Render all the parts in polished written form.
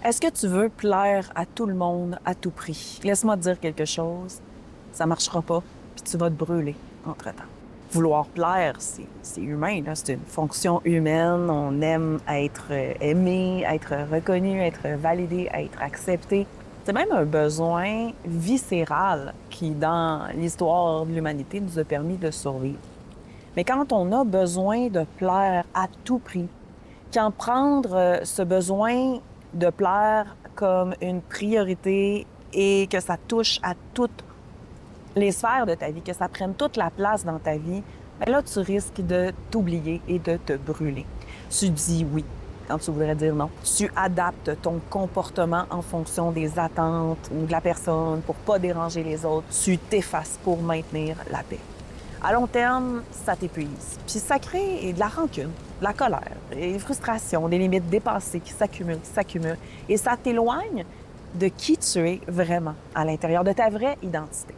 Est-ce que tu veux plaire à tout le monde à tout prix? Laisse-moi te dire quelque chose, ça marchera pas, puis tu vas te brûler entre-temps. Vouloir plaire, c'est humain, là. C'est une fonction humaine. On aime être aimé, être reconnu, être validé, être accepté. C'est même un besoin viscéral qui, dans l'histoire de l'humanité, nous a permis de survivre. Mais quand on a besoin de plaire à tout prix, quand prendre ce besoin de plaire comme une priorité et que ça touche à toutes les sphères de ta vie, que ça prenne toute la place dans ta vie, bien là, tu risques de t'oublier et de te brûler. Tu dis oui quand tu voudrais dire non. Tu adaptes ton comportement en fonction des attentes ou de la personne pour pas déranger les autres. Tu t'effaces pour maintenir la paix. À long terme, ça t'épuise. Puis ça crée de la rancune, de la colère, des frustrations, des limites dépassées qui s'accumulent. Et ça t'éloigne de qui tu es vraiment à l'intérieur, de ta vraie identité.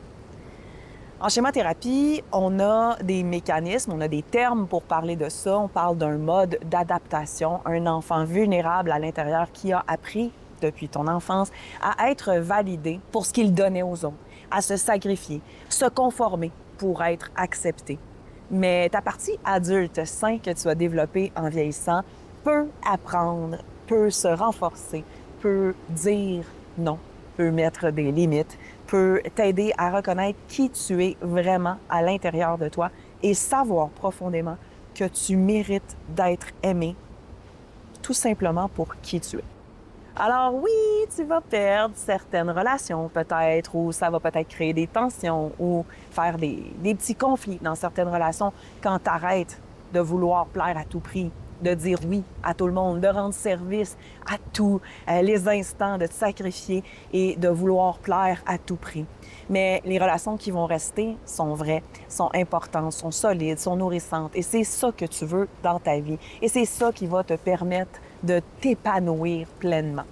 En schémathérapie, on a des mécanismes, on a des termes pour parler de ça. On parle d'un mode d'adaptation, un enfant vulnérable à l'intérieur qui a appris depuis ton enfance à être validé pour ce qu'il donnait aux autres, à se sacrifier, se conformer pour être accepté. Mais ta partie adulte sain que tu as développée en vieillissant peut apprendre, peut se renforcer, peut dire non, peut mettre des limites, peut t'aider à reconnaître qui tu es vraiment à l'intérieur de toi et savoir profondément que tu mérites d'être aimé tout simplement pour qui tu es. Alors oui, tu vas perdre certaines relations peut-être, ou ça va peut-être créer des tensions ou faire des petits conflits dans certaines relations quand tu arrêtes de vouloir plaire à tout prix, de dire oui à tout le monde, de rendre service à tous les instants, de te sacrifier et de vouloir plaire à tout prix. Mais les relations qui vont rester sont vraies, sont importantes, sont solides, sont nourrissantes. Et c'est ça que tu veux dans ta vie. Et c'est ça qui va te permettre de t'épanouir pleinement.